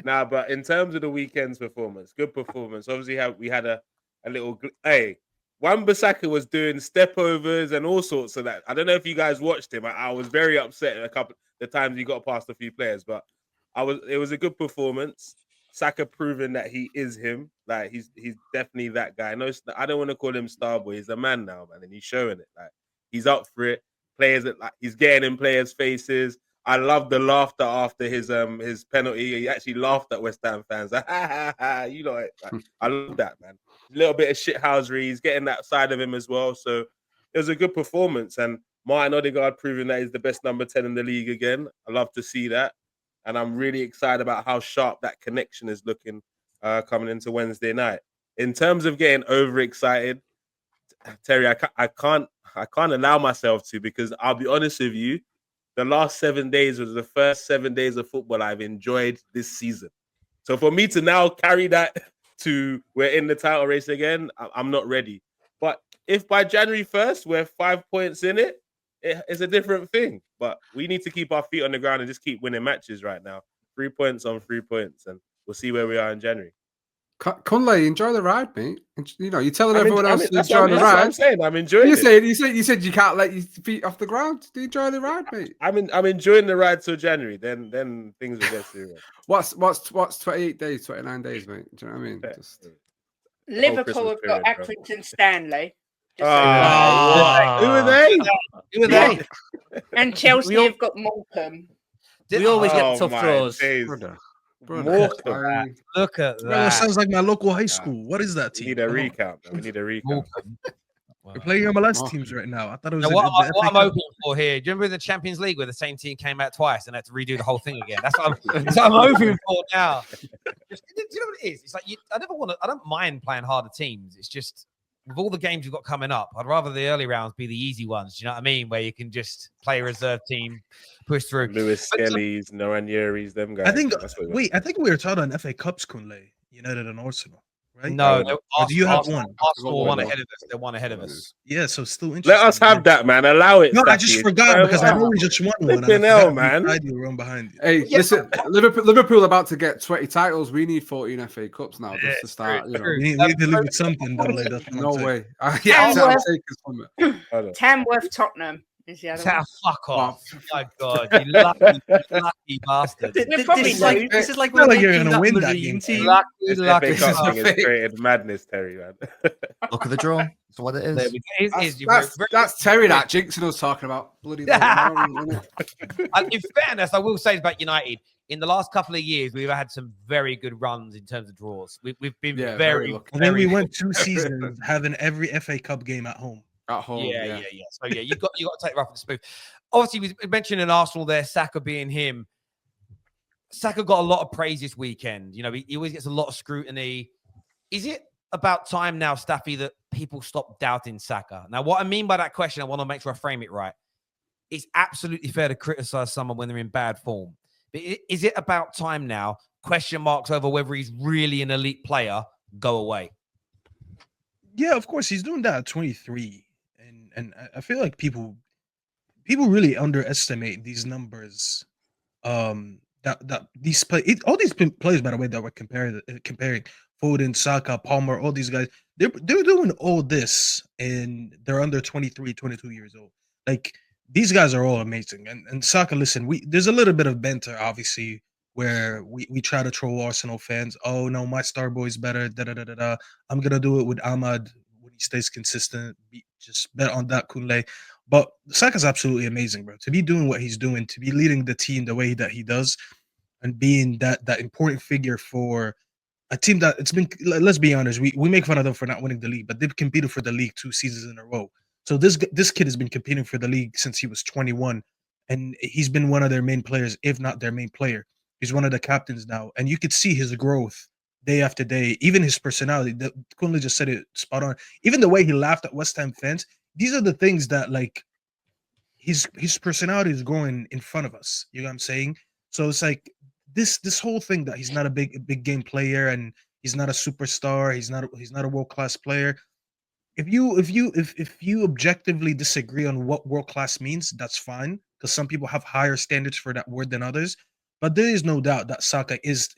Nah, but in terms of the weekend's performance, good performance. Obviously, we had a little. Hey, Wan-Bissaka was doing stepovers and all sorts of that. I don't know if you guys watched him. I was very upset at a couple the times he got past a few players, but It was a good performance. Saka proving that he is him. Like he's definitely that guy. No, I don't want to call him star boy. He's a man now, man, and he's showing it. Like he's up for it. Players that like he's getting in players' faces. I love the laughter after his penalty. He actually laughed at West Ham fans. You know, like, I love that, man. A little bit of shithousery. He's getting that side of him as well. So it was a good performance. And Martin Odegaard proving that he's the best number 10 in the league again. I love to see that. And I'm really excited about how sharp that connection is looking coming into Wednesday night. In terms of getting overexcited, Terry, I can't allow myself to because I'll be honest with you, the last 7 days was the first 7 days of football I've enjoyed this season. So for me to now carry that to we're in the title race again, I'm not ready. But if by January 1st we're 5 points in it's a different thing. But we need to keep our feet on the ground and just keep winning matches right now. 3 points on 3 points, and we'll see where we are in January. Kunle, enjoy the ride, mate. You know, you're telling everyone else to enjoy the ride. That's what I'm saying. I'm enjoying it. You said you can't let your feet off the ground. Do you enjoy the ride, mate? I'm enjoying the ride till January. Then things will get serious. What's 28 days, 29 days, mate? Do you know what I mean? Just... Liverpool have got Accrington Stanley. Who are they? Who are they? And Chelsea have got Morecambe. We always get tough draws. Brother. Look at that. Bro, it sounds like my local high school. What is that team? We need a recount. We need a recount. We're playing MLS teams right now. I thought it was. What I'm hoping for here. Do you remember in the Champions League where the same team came out twice and had to redo the whole thing again? That's what I'm hoping for now. Do you know what it is? It's like I don't mind playing harder teams. It's just with all the games you've got coming up, I'd rather the early rounds be the easy ones. Do you know what I mean? Where you can just play a reserve team, push through. Lewis Skelly's, Noranyeris, them guys. I think we were taught on FA Cups, Kunle, United and Arsenal. Right? No, do you have one? Arsenal won ahead of us. They won ahead of us. Yeah, so still interesting. Let us have that, man. Allow it. No, I just forgot because I know we just won one. Man. I do run behind you. Hey, listen, Liverpool about to get 20 titles. We need 14 FA Cups now just to start. You know. We need to live with something. No way. Tamworth Tottenham. Fuck off. Oh my God, you lucky bastard. This is like you're going to win that game. Lucky. This created madness, Terry, man. Look at the draw. That's what it is. That's Terry that jinxing us talking about. Bloody In fairness, I will say about United, in the last couple of years, we've had some very good runs in terms of draws. We've been very lucky. And then we went 2 seasons having every FA Cup game at home. At home, yeah. So you've got to take it rough and smooth. Obviously, we mentioned in Arsenal there, Saka being him. Saka got a lot of praise this weekend. You know, he always gets a lot of scrutiny. Is it about time now, Staffy, that people stop doubting Saka? Now, what I mean by that question, I want to make sure I frame it right. It's absolutely fair to criticize someone when they're in bad form. But is it about time now? Question marks over whether he's really an elite player go away. Yeah, of course, he's doing that at 23. And I feel like people really underestimate these numbers. That these all these players, by the way, that we're comparing Foden, Saka, Palmer, all these guys, they're doing all this and they're under 23, 22 years old. Like these guys are all amazing. And Saka, listen, there's a little bit of banter, obviously, where we try to troll Arsenal fans. Oh no, my star boy's better. I'm gonna do it with Ahmad when he stays consistent. Just bet on that, Kunle. But Saka's absolutely amazing, bro. To be doing what he's doing, to be leading the team the way that he does, and being that important figure for a team that it's been. Let's be honest, we make fun of them for not winning the league, but they've competed for the league 2 seasons in a row. So this kid has been competing for the league since he was 21, and he's been one of their main players, if not their main player. He's one of the captains now, and you could see his growth day after day, even his personality. Kunle just said it spot on. Even the way he laughed at West Ham fans. These are the things that, like, his personality is growing in front of us. You know what I'm saying? So it's like this whole thing that he's not a big game player and he's not a superstar. He's not a world-class player. If you objectively disagree on what world-class means, that's fine, because some people have higher standards for that word than others. but there is no doubt that Saka is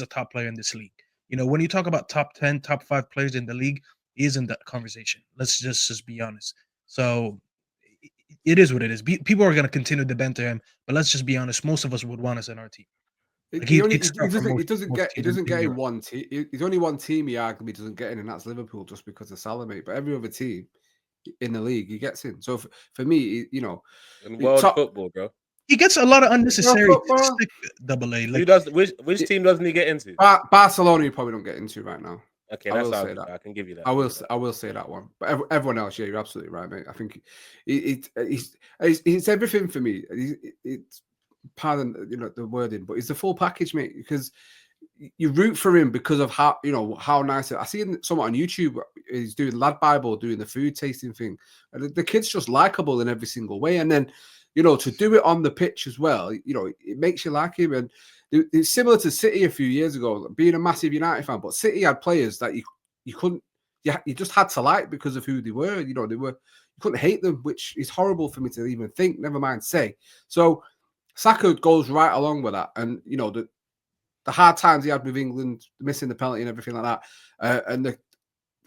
a top player in this league. You know, when you talk about top 10, top 5 players in the league, he is in that conversation. Let's just be honest. So it is what it is. People are going to continue to banter him, but let's just be honest. Most of us would want us in our team. Like He doesn't get in one team. He's only one team he arguably doesn't get in, and that's Liverpool, just because of Salah, mate. But every other team in the league, he gets in. So for me, you know, in world football, bro, he gets a lot of unnecessary double A. Like, who does? Which team doesn't he get into? Barcelona, you probably don't get into right now. Okay, that's how I can give you that. I will say that one. But everyone else, yeah, you're absolutely right, mate. I think it's everything for me. It's pardon, you know, the wording, but it's the full package, mate. Because you root for him because of how, you know, how nice. I see someone on YouTube. He's doing Lad Bible, doing the food tasting thing. And the kid's just likable in every single way. And then, you know, to do it on the pitch as well, you know, it makes you like him. And it's similar to City a few years ago, being a massive United fan, but City had players that you couldn't, you just had to like because of who they were. You know, you couldn't hate them, which is horrible for me to even think, never mind say. So Saka goes right along with that. And, you know, the hard times he had with England, missing the penalty and everything like that, and the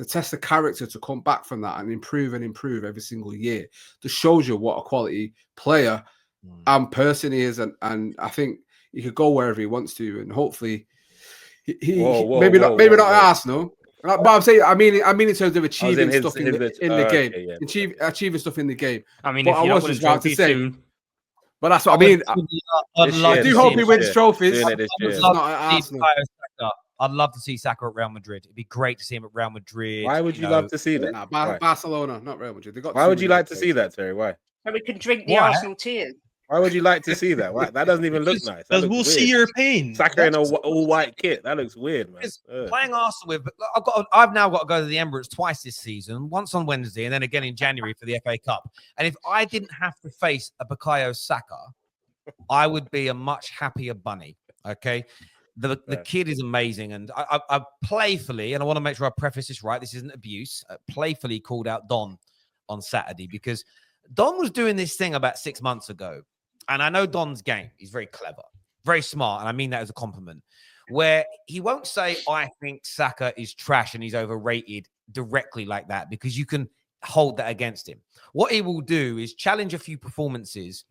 test of character to come back from that and improve every single year, just shows you what a quality player and person he is. And I think he could go wherever he wants to, and hopefully maybe not at Arsenal. But I'm saying, I mean in terms of achieving stuff in the game, okay, yeah. Achieving stuff in the game. I mean, but if I was just about to say. Soon. But that's what I mean. I do hope he wins trophies. I'd love to see Saka at Real Madrid. It'd be great to see him at Real Madrid. Why would you love to see that? Barcelona, not Real Madrid. Why would you like to see that, Terry? Why? So we can drink the Arsenal tears. Why would you like to see that? Why? That doesn't even look nice. Because we'll see your pain. Saka in an all-white kit. That looks weird, man. Playing Arsenal with, I've now got to go to the Emirates twice this season. Once on Wednesday, and then again in January for the FA Cup. And if I didn't have to face a Bukayo Saka, I would be a much happier bunny. Okay, the kid is amazing, and I playfully, and I want to make sure I preface this right. This isn't abuse. Playfully called out Don on Saturday because Don was doing this thing about 6 months ago. And I know Don's game. He's very clever, very smart. And I mean that as a compliment, where he won't say, I think Saka is trash and he's overrated directly like that, because you can hold that against him. What he will do is challenge a few performances,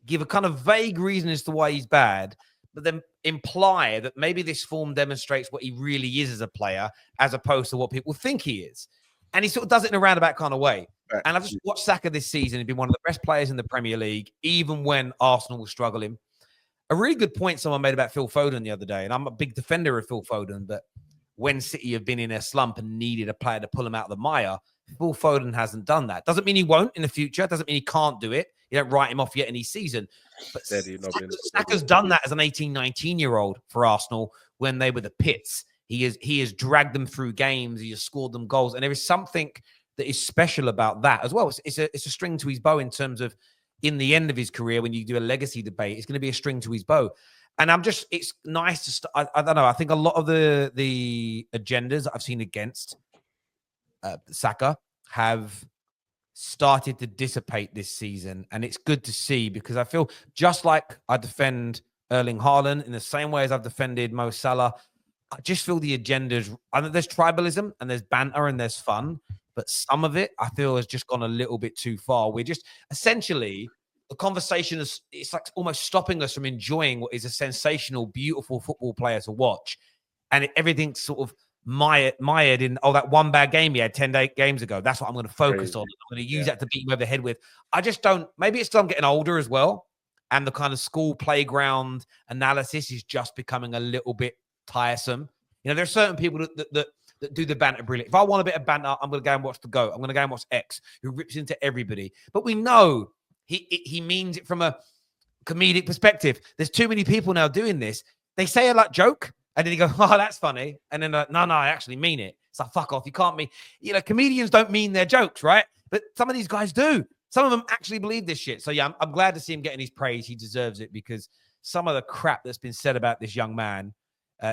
give a kind of vague reason as to why he's bad, but then imply that maybe this form demonstrates what he really is as a player, as opposed to what people think he is. And he sort of does it in a roundabout kind of way. Right. And I've just watched Saka this season. He's been one of the best players in the Premier League, even when Arsenal was struggling. A really good point someone made about Phil Foden the other day, and I'm a big defender of Phil Foden, but when City have been in a slump and needed a player to pull him out of the mire, Phil Foden hasn't done that. Doesn't mean he won't in the future. Doesn't mean he can't do it. You don't write him off yet any season. But Saka's done that as an 18, 19-year-old for Arsenal when they were the pits. He has dragged them through games. He has scored them goals. And there is something that is special about that as well. It's a string to his bow in terms of, in the end of his career, when you do a legacy debate, it's going to be a string to his bow. And it's nice to I don't know. I think a lot of the agendas that I've seen against Saka have started to dissipate this season. And it's good to see, because I feel just like I defend Erling Haaland in the same way as I've defended Mo Salah, I just feel the agendas, there's tribalism and there's banter and there's fun, but some of it I feel has just gone a little bit too far. We're just essentially, the conversation it's like almost stopping us from enjoying what is a sensational, beautiful football player to watch. And everything's sort of mired in, that one bad game he had 10 games ago. That's what I'm going to focus on. I'm going to use that to beat him over the head with. I just don't, maybe it's still I'm getting older as well. And the kind of school playground analysis is just becoming a little bit tiresome. You know, there are certain people that do the banter brilliant. If I want a bit of banter, I'm going to go and watch the GOAT. I'm going to go and watch X, who rips into everybody. But we know he means it from a comedic perspective. There's too many people now doing this. They say a like joke, and then you go, "Oh, that's funny," and then no, I actually mean it. It's like, fuck off. You can't mean. You know, comedians don't mean their jokes, right? But some of these guys do. Some of them actually believe this shit. So yeah, I'm glad to see him getting his praise. He deserves it, because some of the crap that's been said about this young man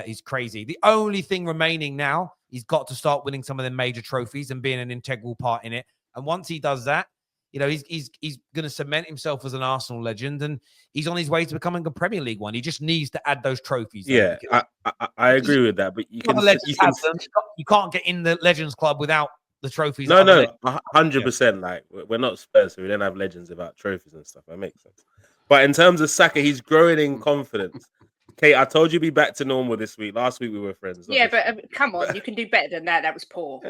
is crazy. The only thing remaining now, he's got to start winning some of the major trophies and being an integral part in it. And once he does that, You know, he's going to cement himself as an Arsenal legend, and he's on his way to becoming a Premier League one. He just needs to add those trophies. Yeah, I agree with that, but you can't get in the Legends Club without the trophies. No, 100%. Like we're not Spurs, so we don't have legends without trophies and stuff. That makes sense. But in terms of Saka, he's growing in confidence. Kate, I told you be back to normal this week. Last week we were friends. Yeah, but come on, you can do better than that. That was poor.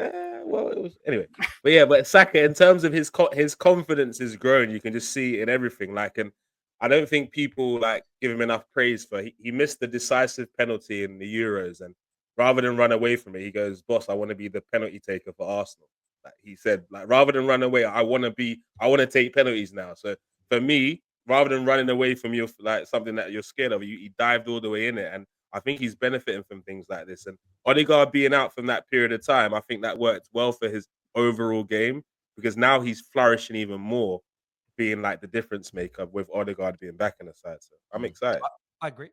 Well, it was anyway. But yeah, but Saka, in terms of his confidence is growing. You can just see it in everything. Like, and I don't think people like give him enough praise for. He missed the decisive penalty in the Euros, and rather than run away from it, he goes, "Boss, I want to be the penalty taker for Arsenal." Like he said, like rather than run away, I want to take penalties now. So for me, rather than running away from your like something that you're scared of, he dived all the way in it, and I think he's benefiting from things like this. And Odegaard being out from that period of time, I think that worked well for his overall game because now he's flourishing even more, being like the difference maker with Odegaard being back in the side. So I'm excited. I agree.